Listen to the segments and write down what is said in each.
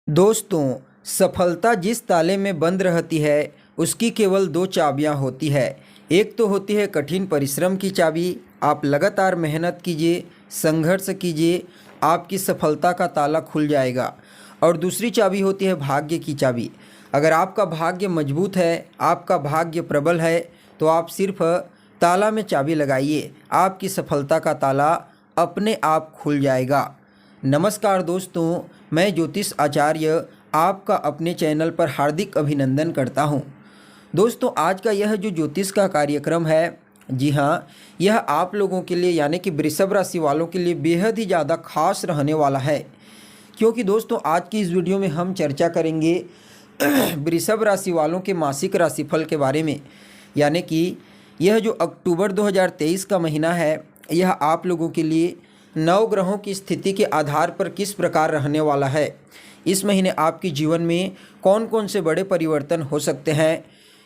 दोस्तों, सफलता जिस ताले में बंद रहती है उसकी केवल दो चाबियां होती है। एक तो होती है कठिन परिश्रम की चाबी, आप लगातार मेहनत कीजिए, संघर्ष कीजिए, आपकी सफलता का ताला खुल जाएगा। और दूसरी चाबी होती है भाग्य की चाबी। अगर आपका भाग्य मजबूत है, आपका भाग्य प्रबल है, तो आप सिर्फ ताला में चाबी लगाइए, आपकी सफलता का ताला अपने आप खुल जाएगा। नमस्कार दोस्तों, मैं ज्योतिष आचार्य आपका अपने चैनल पर हार्दिक अभिनंदन करता हूं। दोस्तों, आज का यह जो ज्योतिष का कार्यक्रम है, जी हाँ, यह आप लोगों के लिए यानी कि वृषभ राशि वालों के लिए बेहद ही ज़्यादा खास रहने वाला है। क्योंकि दोस्तों, आज की इस वीडियो में हम चर्चा करेंगे वृषभ राशि वालों के मासिक राशिफल के बारे में। यानी कि यह जो अक्टूबर 2023 का महीना है, यह आप लोगों के लिए नौ ग्रहों की स्थिति के आधार पर किस प्रकार रहने वाला है। इस महीने आपके जीवन में कौन कौन से बड़े परिवर्तन हो सकते हैं,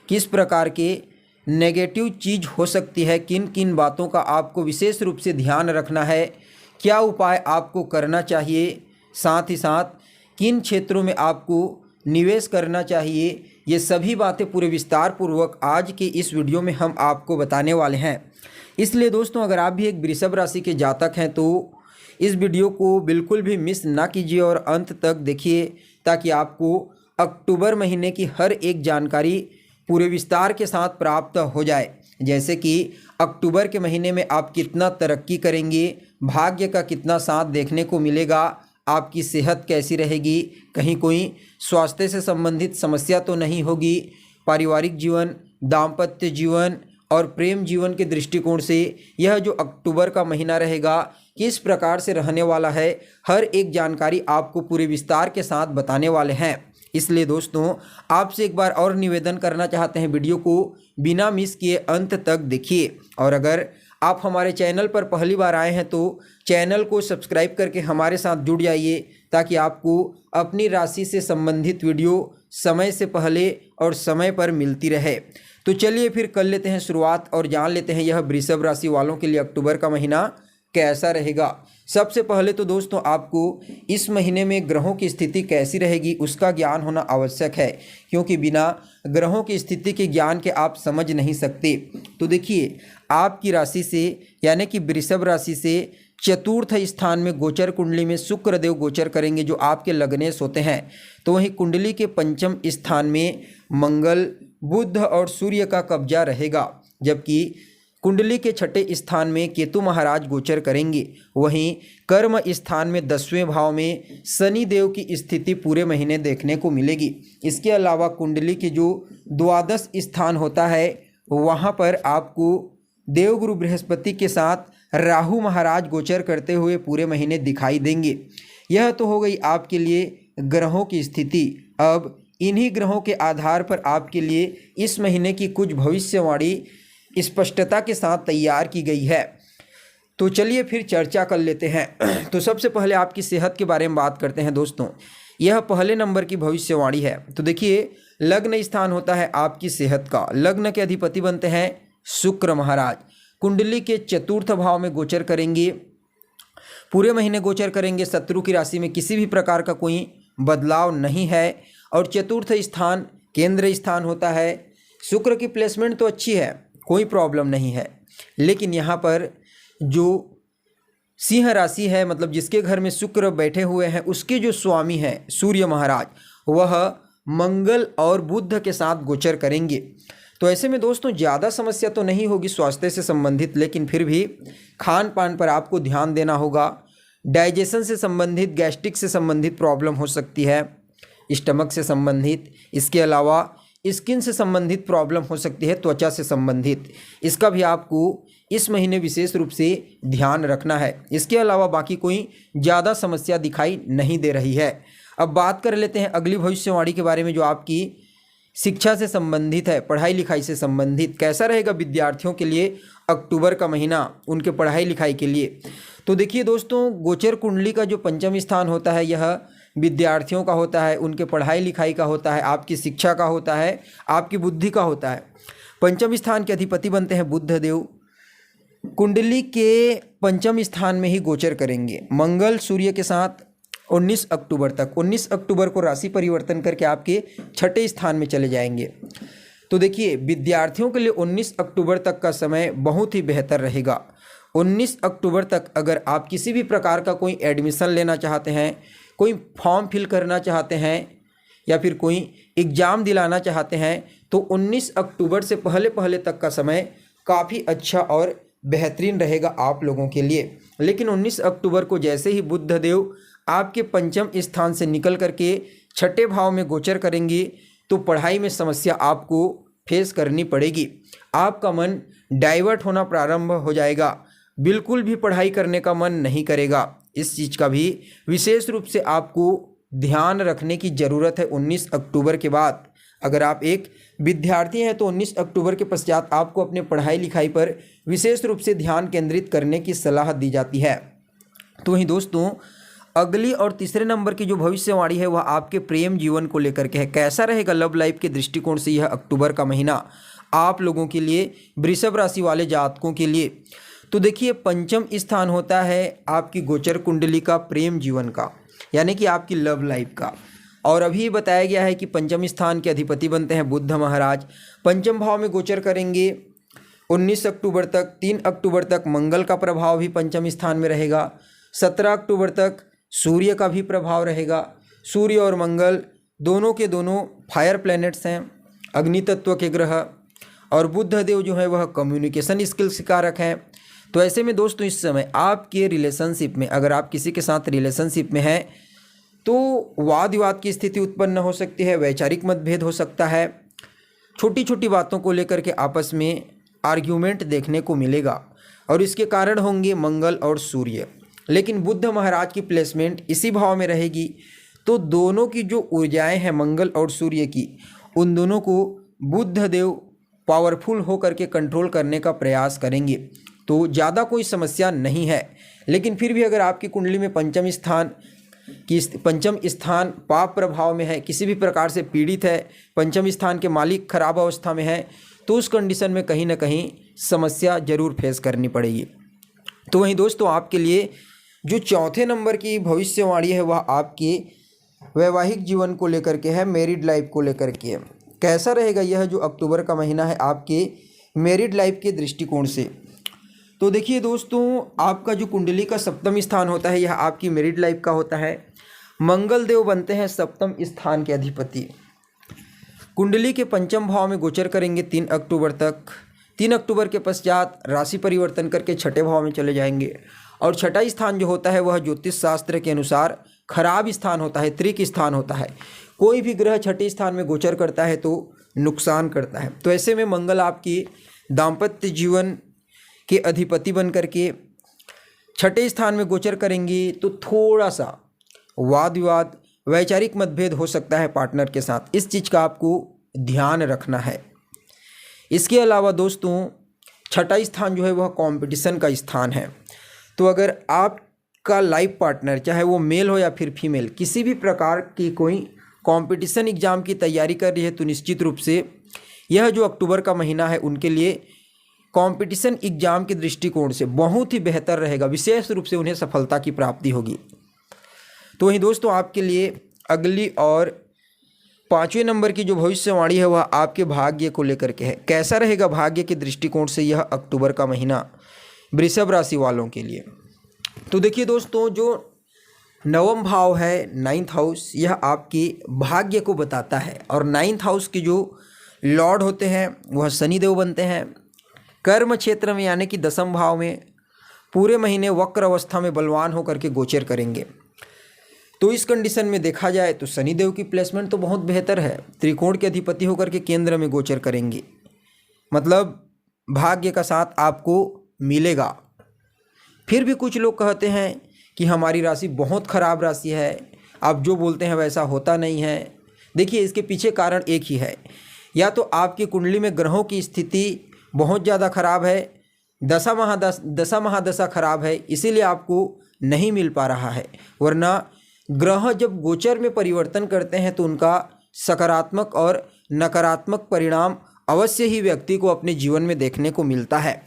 किस प्रकार के नेगेटिव चीज़ हो सकती है, किन किन बातों का आपको विशेष रूप से ध्यान रखना है, क्या उपाय आपको करना चाहिए, साथ ही साथ किन क्षेत्रों में आपको निवेश करना चाहिए, ये सभी बातें पूरे विस्तार पूर्वक आज के इस वीडियो में हम आपको बताने वाले हैं। इसलिए दोस्तों, अगर आप भी एक वृषभ राशि के जातक हैं तो इस वीडियो को बिल्कुल भी मिस ना कीजिए और अंत तक देखिए, ताकि आपको अक्टूबर महीने की हर एक जानकारी पूरे विस्तार के साथ प्राप्त हो जाए। जैसे कि अक्टूबर के महीने में आप कितना तरक्की करेंगे, भाग्य का कितना साथ देखने को मिलेगा, आपकी सेहत कैसी रहेगी, कहीं कोई स्वास्थ्य से संबंधित समस्या तो नहीं होगी, पारिवारिक जीवन, दाम्पत्य जीवन और प्रेम जीवन के दृष्टिकोण से यह जो अक्टूबर का महीना रहेगा किस प्रकार से रहने वाला है, हर एक जानकारी आपको पूरे विस्तार के साथ बताने वाले हैं। इसलिए दोस्तों, आपसे एक बार और निवेदन करना चाहते हैं, वीडियो को बिना मिस किए अंत तक देखिए। और अगर आप हमारे चैनल पर पहली बार आए हैं तो चैनल को सब्सक्राइब करके हमारे साथ जुड़ जाइए, ताकि आपको अपनी राशि से संबंधित वीडियो समय से पहले और समय पर मिलती रहे। तो चलिए फिर कर लेते हैं शुरुआत और जान लेते हैं यह वृषभ राशि वालों के लिए अक्टूबर का महीना कैसा रहेगा। सबसे पहले तो दोस्तों, आपको इस महीने में ग्रहों की स्थिति कैसी रहेगी उसका ज्ञान होना आवश्यक है, क्योंकि बिना ग्रहों की स्थिति के ज्ञान के आप समझ नहीं सकते। तो देखिए, आपकी राशि से यानी कि वृषभ राशि से चतुर्थ स्थान में गोचर कुंडली में शुक्र देव गोचर करेंगे, जो आपके लग्नेश होते हैं। तो वहीं कुंडली के पंचम स्थान में मंगल, बुध और सूर्य का कब्जा रहेगा, जबकि कुंडली के छठे स्थान में केतु महाराज गोचर करेंगे। वहीं कर्म स्थान में 10वें भाव में शनि देव की स्थिति पूरे महीने देखने को मिलेगी। इसके अलावा कुंडली के जो द्वादश स्थान होता है, वहाँ पर आपको देवगुरु बृहस्पति के साथ राहु महाराज गोचर करते हुए पूरे महीने दिखाई देंगे। यह तो हो गई आपके लिए ग्रहों की स्थिति। अब इन्हीं ग्रहों के आधार पर आपके लिए इस महीने की कुछ भविष्यवाणी स्पष्टता के साथ तैयार की गई है। तो चलिए फिर चर्चा कर लेते हैं। तो सबसे पहले आपकी सेहत के बारे में बात करते हैं। दोस्तों, यह पहले नंबर की भविष्यवाणी है। तो देखिए, लग्न स्थान होता है आपकी सेहत का। लग्न के अधिपति बनते हैं शुक्र महाराज। कुंडली के चतुर्थ भाव में गोचर करेंगे, पूरे महीने गोचर करेंगे। शत्रु की राशि में किसी भी प्रकार का कोई बदलाव नहीं है। और चतुर्थ स्थान केंद्र स्थान होता है। शुक्र की प्लेसमेंट तो अच्छी है, कोई प्रॉब्लम नहीं है, लेकिन यहाँ पर जो सिंह राशि है, मतलब जिसके घर में शुक्र बैठे हुए हैं, उसके जो स्वामी हैं सूर्य महाराज, वह मंगल और बुध के साथ गोचर करेंगे। तो ऐसे में दोस्तों, ज़्यादा समस्या तो नहीं होगी स्वास्थ्य से संबंधित, लेकिन फिर भी खान पान पर आपको ध्यान देना होगा। डाइजेशन से संबंधित, गैस्ट्रिक से संबंधित प्रॉब्लम हो सकती है, स्टमक से संबंधित। इसके अलावा स्किन से संबंधित प्रॉब्लम हो सकती है, त्वचा से संबंधित। इसका भी आपको इस महीने विशेष रूप से ध्यान रखना है। इसके अलावा बाकी कोई ज़्यादा समस्या दिखाई नहीं दे रही है। अब बात कर लेते हैं अगली भविष्यवाणी के बारे में, जो आपकी शिक्षा से संबंधित है, पढ़ाई लिखाई से संबंधित। कैसा रहेगा विद्यार्थियों के लिए अक्टूबर का महीना, उनके पढ़ाई लिखाई के लिए। तो देखिए दोस्तों, गोचर कुंडली का जो पंचम स्थान होता है, यह विद्यार्थियों का होता है, उनके पढ़ाई लिखाई का होता है, आपकी शिक्षा का होता है, आपकी बुद्धि का होता है। पंचम स्थान के अधिपति बनते हैं बुध देव। कुंडली के पंचम स्थान में ही गोचर करेंगे मंगल सूर्य के साथ 19 अक्टूबर तक। 19 अक्टूबर को राशि परिवर्तन करके आपके छठे स्थान में चले जाएंगे। तो देखिए विद्यार्थियों के लिए 19 अक्टूबर तक का समय बहुत ही बेहतर रहेगा। 19 अक्टूबर तक अगर आप किसी भी प्रकार का कोई एडमिशन लेना चाहते हैं, कोई फॉर्म फिल करना चाहते हैं या फिर कोई एग्ज़ाम दिलाना चाहते हैं, तो 19 अक्टूबर से पहले पहले तक का समय काफ़ी अच्छा और बेहतरीन रहेगा आप लोगों के लिए। लेकिन 19 अक्टूबर को जैसे ही बुध देव आपके पंचम स्थान से निकल करके छठे भाव में गोचर करेंगे तो पढ़ाई में समस्या आपको फेस करनी पड़ेगी। आपका मन डाइवर्ट होना प्रारंभ हो जाएगा, बिल्कुल भी पढ़ाई करने का मन नहीं करेगा। इस चीज़ का भी विशेष रूप से आपको ध्यान रखने की ज़रूरत है। 19 अक्टूबर के बाद अगर आप एक विद्यार्थी हैं तो 19 अक्टूबर के पश्चात आपको अपने पढ़ाई लिखाई पर विशेष रूप से ध्यान केंद्रित करने की सलाह दी जाती है। तो वहीं दोस्तों अगली और तीसरे नंबर की जो भविष्यवाणी है वह आपके प्रेम जीवन को लेकर के है। कैसा रहेगा लव लाइफ के दृष्टिकोण से यह अक्टूबर का महीना आप लोगों के लिए, वृषभ राशि वाले जातकों के लिए। तो देखिए पंचम स्थान होता है आपकी गोचर कुंडली का प्रेम जीवन का, यानी कि आपकी लव लाइफ का। और अभी बताया गया है कि पंचम स्थान के अधिपति बनते हैं बुध महाराज। पंचम भाव में गोचर करेंगे 19 अक्टूबर तक। 3 अक्टूबर तक मंगल का प्रभाव भी पंचम स्थान में रहेगा। 17 अक्टूबर तक सूर्य का भी प्रभाव रहेगा। सूर्य और मंगल दोनों के दोनों फायर प्लैनेट्स हैं, अग्नि तत्व के ग्रह। और बुध देव जो है वह कम्युनिकेशन स्किल्स कारक हैं। तो ऐसे में दोस्तों इस समय आपके रिलेशनशिप में, अगर आप किसी के साथ रिलेशनशिप में हैं तो वाद विवाद की स्थिति उत्पन्न हो सकती है, वैचारिक मतभेद हो सकता है, छोटी छोटी बातों को लेकर के आपस में आर्ग्यूमेंट देखने को मिलेगा और इसके कारण होंगे मंगल और सूर्य। लेकिन बुध महाराज की प्लेसमेंट इसी भाव में रहेगी तो दोनों की जो ऊर्जाएं हैं मंगल और सूर्य की, उन दोनों को बुध देव पावरफुल होकर के कंट्रोल करने का प्रयास करेंगे। तो ज़्यादा कोई समस्या नहीं है। लेकिन फिर भी अगर आपकी कुंडली में पंचम स्थान पाप प्रभाव में है, किसी भी प्रकार से पीड़ित है, पंचम स्थान के मालिक खराब अवस्था में है, तो उस कंडीशन में कहीं ना कहीं समस्या जरूर फेस करनी पड़ेगी। तो वहीं दोस्तों आपके लिए जो चौथे नंबर की भविष्यवाणी है वह आपके वैवाहिक जीवन को लेकर के है, मैरिड लाइफ को लेकर के है। कैसा रहेगा यह जो अक्टूबर का महीना है आपके मैरिड लाइफ के दृष्टिकोण से। तो देखिए दोस्तों आपका जो कुंडली का सप्तम स्थान होता है यह आपकी मैरिड लाइफ का होता है। मंगल देव बनते हैं सप्तम स्थान के अधिपति। कुंडली के पंचम भाव में गोचर करेंगे 3 अक्टूबर तक। 3 अक्टूबर के पश्चात राशि परिवर्तन करके छठे भाव में चले जाएंगे। और छठा स्थान जो होता है वह ज्योतिष शास्त्र के अनुसार खराब स्थान होता है, त्रिक स्थान होता है। कोई भी ग्रह छठे स्थान में गोचर करता है तो नुकसान करता है। तो ऐसे में मंगल आपकी दाम्पत्य जीवन के अधिपति बन करके छठे स्थान में गोचर करेंगे तो थोड़ा सा वाद विवाद, वैचारिक मतभेद हो सकता है पार्टनर के साथ। इस चीज़ का आपको ध्यान रखना है। इसके अलावा दोस्तों छठा स्थान जो है वह कंपटीशन का स्थान है। तो अगर आपका लाइफ पार्टनर चाहे वो मेल हो या फिर फीमेल किसी भी प्रकार की कोई कंपटीशन एग्ज़ाम की तैयारी कर रही है तो निश्चित रूप से यह जो अक्टूबर का महीना है उनके लिए कंपटीशन एग्ज़ाम के दृष्टिकोण से बहुत ही बेहतर रहेगा, विशेष रूप से उन्हें सफलता की प्राप्ति होगी। तो वहीं दोस्तों आपके लिए अगली और 5वें नंबर की जो भविष्यवाणी है वह आपके भाग्य को लेकर के है। कैसा रहेगा भाग्य के दृष्टिकोण से यह अक्टूबर का महीना वृषभ राशि वालों के लिए। तो देखिए दोस्तों जो नवम भाव है 9th हाउस, यह आपके भाग्य को बताता है। और 9th हाउस के जो लॉर्ड होते हैं वह शनिदेव बनते हैं। कर्म क्षेत्र में यानी कि 10वें भाव में पूरे महीने वक्र अवस्था में बलवान होकर के गोचर करेंगे। तो इस कंडीशन में देखा जाए तो शनिदेव की प्लेसमेंट तो बहुत बेहतर है। त्रिकोण के अधिपति होकर के केंद्र में गोचर करेंगे, मतलब भाग्य का साथ आपको मिलेगा। फिर भी कुछ लोग कहते हैं कि हमारी राशि बहुत खराब राशि है, आप जो बोलते हैं वैसा होता नहीं है। देखिए इसके पीछे कारण एक ही है, या तो आपकी कुंडली में ग्रहों की स्थिति बहुत ज़्यादा खराब है, दशा महादशा खराब है, इसीलिए आपको नहीं मिल पा रहा है। वरना ग्रह जब गोचर में परिवर्तन करते हैं तो उनका सकारात्मक और नकारात्मक परिणाम अवश्य ही व्यक्ति को अपने जीवन में देखने को मिलता है।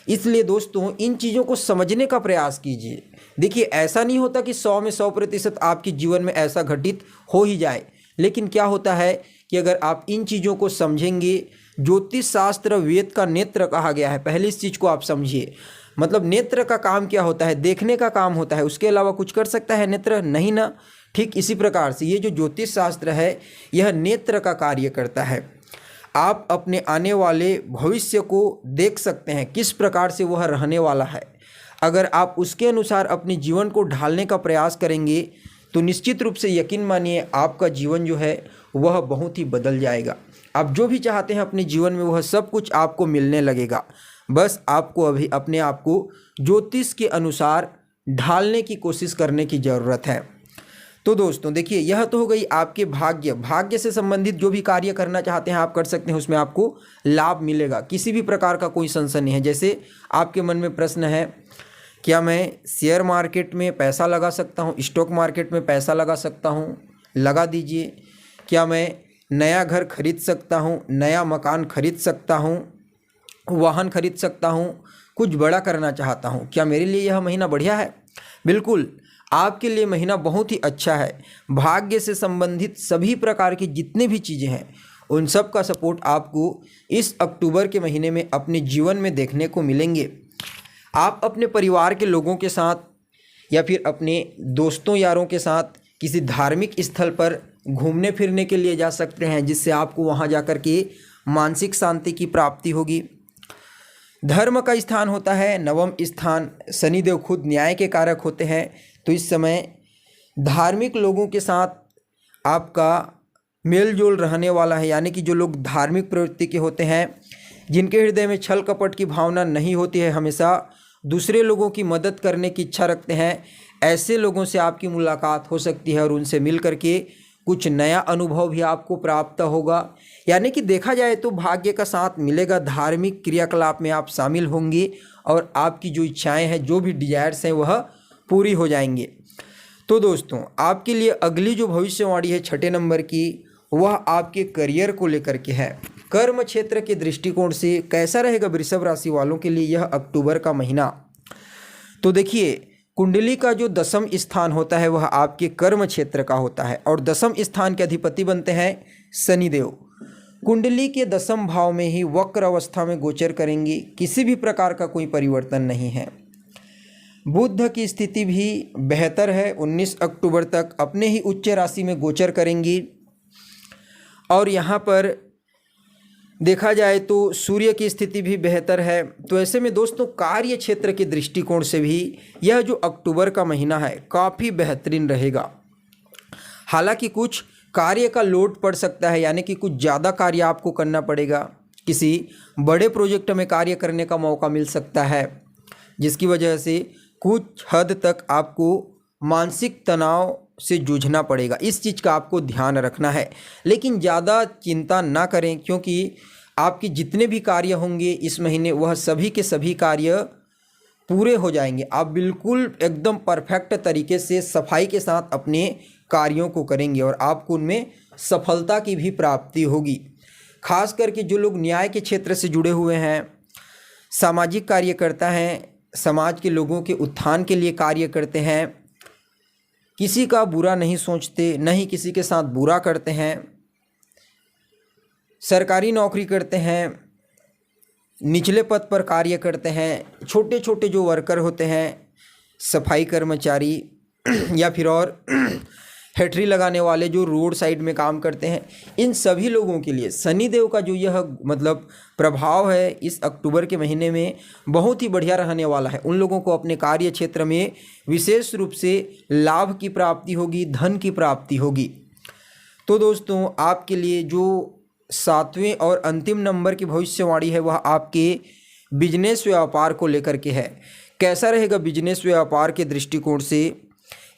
इसलिए दोस्तों इन चीज़ों को समझने का प्रयास कीजिए। देखिए ऐसा नहीं होता कि 100 में 100% आपके जीवन में ऐसा घटित हो ही जाए, लेकिन क्या होता है कि अगर आप इन चीज़ों को समझेंगे, ज्योतिष शास्त्र वेद का नेत्र कहा गया है, पहले इस चीज़ को आप समझिए। मतलब नेत्र का काम क्या होता है? देखने का काम होता है, उसके अलावा कुछ कर सकता है नेत्र? नहीं ना। ठीक इसी प्रकार से ये जो ज्योतिष शास्त्र है यह नेत्र का कार्य करता है। आप अपने आने वाले भविष्य को देख सकते हैं, किस प्रकार से वह रहने वाला है। अगर आप उसके अनुसार अपने जीवन को ढालने का प्रयास करेंगे तो निश्चित रूप से यकीन मानिए आपका जीवन जो है वह बहुत ही बदल जाएगा। आप जो भी चाहते हैं अपने जीवन में वह सब कुछ आपको मिलने लगेगा। बस आपको अभी अपने आप को ज्योतिष के अनुसार ढालने की कोशिश करने की ज़रूरत है। तो दोस्तों देखिए, यह तो हो गई आपके भाग्य से संबंधित जो भी कार्य करना चाहते हैं आप कर सकते हैं, उसमें आपको लाभ मिलेगा, किसी भी प्रकार का कोई संशय नहीं है। जैसे आपके मन में प्रश्न है, क्या मैं शेयर मार्केट में पैसा लगा सकता हूँ, स्टॉक मार्केट में पैसा लगा सकता हूँ? लगा दीजिए। क्या मैं नया घर खरीद सकता हूँ, नया मकान खरीद सकता हूँ, वाहन खरीद सकता हूँ, कुछ बड़ा करना चाहता हूँ, क्या मेरे लिए यह महीना बढ़िया है? बिल्कुल, आपके लिए महीना बहुत ही अच्छा है। भाग्य से संबंधित सभी प्रकार की जितनी भी चीज़ें हैं उन सब का सपोर्ट आपको इस अक्टूबर के महीने में अपने जीवन में देखने को मिलेंगे। आप अपने परिवार के लोगों के साथ या फिर अपने दोस्तों यारों के साथ किसी धार्मिक स्थल पर घूमने फिरने के लिए जा सकते हैं, जिससे आपको वहां जाकर के मानसिक शांति की प्राप्ति होगी। धर्म का स्थान होता है नवम स्थान, शनिदेव खुद न्याय के कारक होते हैं, तो इस समय धार्मिक लोगों के साथ आपका मेल जोल रहने वाला है। यानी कि जो लोग धार्मिक प्रवृत्ति के होते हैं, जिनके हृदय में छल कपट की भावना नहीं होती है, हमेशा दूसरे लोगों की मदद करने की इच्छा रखते हैं, ऐसे लोगों से आपकी मुलाकात हो सकती है और उनसे मिल करके कुछ नया अनुभव भी आपको प्राप्त होगा। यानी कि देखा जाए तो भाग्य का साथ मिलेगा, धार्मिक क्रियाकलाप में आप शामिल होंगे और आपकी जो इच्छाएं हैं, जो भी डिजायर्स हैं वह पूरी हो जाएंगे। तो दोस्तों आपके लिए अगली जो भविष्यवाणी है 6 नंबर की, वह आपके करियर को लेकर के है। कर्म क्षेत्र के दृष्टिकोण से कैसा रहेगा वृषभ राशि वालों के लिए यह अक्टूबर का महीना? तो देखिए, कुंडली का जो 10वां स्थान होता है वह आपके कर्म क्षेत्र का होता है और 10वां स्थान के अधिपति बनते हैं शनिदेव। कुंडली के 10वें भाव में ही वक्र अवस्था में गोचर करेंगे, किसी भी प्रकार का कोई परिवर्तन नहीं है। बुध की स्थिति भी बेहतर है, 19 अक्टूबर तक अपने ही उच्च राशि में गोचर करेंगी। और यहाँ पर देखा जाए तो सूर्य की स्थिति भी बेहतर है। तो ऐसे में दोस्तों कार्य क्षेत्र के दृष्टिकोण से भी यह जो अक्टूबर का महीना है काफ़ी बेहतरीन रहेगा। हालांकि कुछ कार्य का लोड पड़ सकता है, यानी कि कुछ ज़्यादा कार्य आपको करना पड़ेगा, किसी बड़े प्रोजेक्ट में कार्य करने का मौका मिल सकता है, जिसकी वजह से कुछ हद तक आपको मानसिक तनाव से जूझना पड़ेगा। इस चीज़ का आपको ध्यान रखना है, लेकिन ज़्यादा चिंता ना करें, क्योंकि आपके जितने भी कार्य होंगे इस महीने वह सभी के सभी कार्य पूरे हो जाएंगे। आप बिल्कुल एकदम परफेक्ट तरीके से सफाई के साथ अपने कार्यों को करेंगे और आपको उनमें सफलता की भी प्राप्ति होगी। खास करके जो लोग न्याय के क्षेत्र से जुड़े हुए हैं, सामाजिक कार्यकर्ता हैं, समाज के लोगों के उत्थान के लिए कार्य करते हैं, किसी का बुरा नहीं सोचते, न ही किसी के साथ बुरा करते हैं, सरकारी नौकरी करते हैं, निचले पद पर कार्य करते हैं, छोटे छोटे जो वर्कर होते हैं, सफाई कर्मचारी या फिर और हैटरी लगाने वाले जो रोड साइड में काम करते हैं, इन सभी लोगों के लिए शनिदेव का जो यह मतलब प्रभाव है इस अक्टूबर के महीने में बहुत ही बढ़िया रहने वाला है। उन लोगों को अपने कार्य क्षेत्र में विशेष रूप से लाभ की प्राप्ति होगी, धन की प्राप्ति होगी। तो दोस्तों आपके लिए जो 7वें और अंतिम नंबर की भविष्यवाणी है वह आपके बिजनेस व्यापार को लेकर के है। कैसा रहेगा बिजनेस व्यापार के दृष्टिकोण से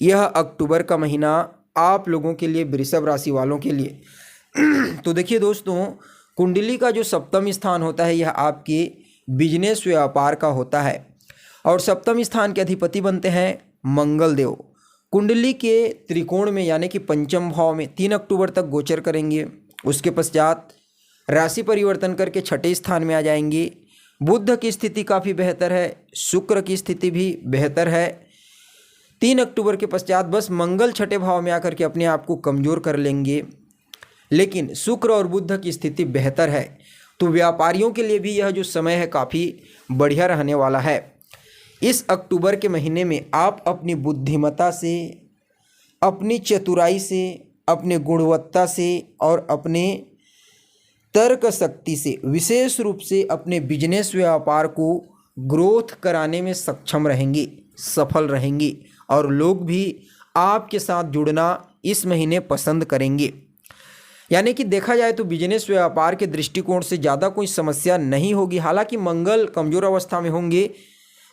यह अक्टूबर का महीना आप लोगों के लिए, वृषभ राशि वालों के लिए? तो देखिए दोस्तों, कुंडली का जो 7वां स्थान होता है यह आपके बिजनेस व्यापार का होता है और 7वें स्थान के अधिपति बनते हैं मंगल देव। कुंडली के त्रिकोण में यानी कि 5वें भाव में 3 अक्टूबर तक गोचर करेंगे। उसके पश्चात राशि परिवर्तन करके 6ठे स्थान में आ जाएंगे। बुध की स्थिति काफ़ी बेहतर है, शुक्र की स्थिति भी बेहतर है, 3 अक्टूबर के पश्चात बस मंगल छठे भाव में आकर के अपने आप को कमज़ोर कर लेंगे, लेकिन शुक्र और बुध की स्थिति बेहतर है। तो व्यापारियों के लिए भी यह जो समय है काफ़ी बढ़िया रहने वाला है। इस अक्टूबर के महीने में आप अपनी बुद्धिमत्ता से, अपनी चतुराई से, अपने गुणवत्ता से और अपने तर्क शक्ति से, विशेष रूप से अपने बिजनेस व्यापार को ग्रोथ कराने में सक्षम रहेंगे, सफल रहेंगे और लोग भी आपके साथ जुड़ना इस महीने पसंद करेंगे। यानी कि देखा जाए तो बिजनेस व्यापार के दृष्टिकोण से ज़्यादा कोई समस्या नहीं होगी। हालांकि मंगल कमज़ोर अवस्था में होंगे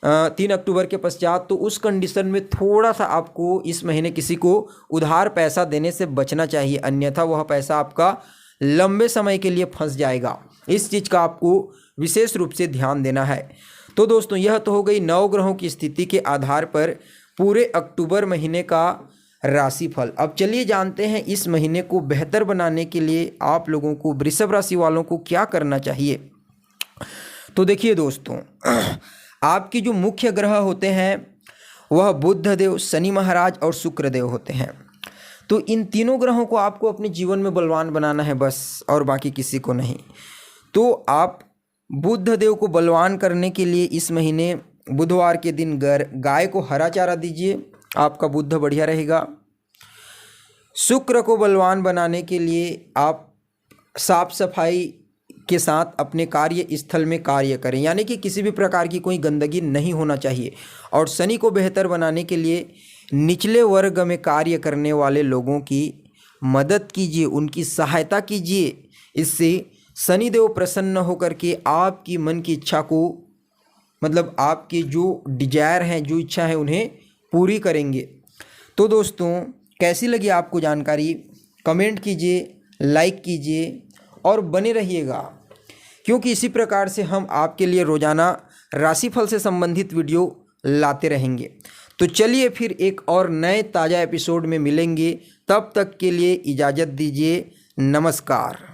3 अक्टूबर के पश्चात, तो उस कंडीशन में थोड़ा सा आपको इस महीने किसी को उधार पैसा देने से बचना चाहिए, अन्यथा वह पैसा आपका लंबे समय के लिए फंस जाएगा। इस चीज़ का आपको विशेष रूप से ध्यान देना है। तो दोस्तों, यह तो हो गई 9 ग्रहों की स्थिति के आधार पर पूरे अक्टूबर महीने का राशिफल। अब चलिए जानते हैं इस महीने को बेहतर बनाने के लिए आप लोगों को, वृषभ राशि वालों को क्या करना चाहिए। तो देखिए दोस्तों, आपकी जो मुख्य ग्रह होते हैं वह बुध देव, शनि महाराज और शुक्र देव होते हैं। तो इन तीनों ग्रहों को आपको अपने जीवन में बलवान बनाना है बस, और बाकी किसी को नहीं। तो आप बुध देव को बलवान करने के लिए इस महीने बुधवार के दिन गाय को हरा चारा दीजिए, आपका बुध बढ़िया रहेगा। शुक्र को बलवान बनाने के लिए आप साफ सफाई के साथ अपने कार्य स्थल में कार्य करें, यानी कि किसी भी प्रकार की कोई गंदगी नहीं होना चाहिए। और शनि को बेहतर बनाने के लिए निचले वर्ग में कार्य करने वाले लोगों की मदद कीजिए, उनकी सहायता कीजिए। इससे शनिदेव प्रसन्न होकर के आपकी मन की इच्छा को, मतलब आपकी जो डिजायर हैं, जो इच्छा है, उन्हें पूरी करेंगे। तो दोस्तों, कैसी लगी आपको जानकारी कमेंट कीजिए, लाइक कीजिए और बने रहिएगा, क्योंकि इसी प्रकार से हम आपके लिए रोजाना राशिफल से संबंधित वीडियो लाते रहेंगे। तो चलिए फिर एक और नए ताज़ा एपिसोड में मिलेंगे, तब तक के लिए इजाज़त दीजिए। नमस्कार।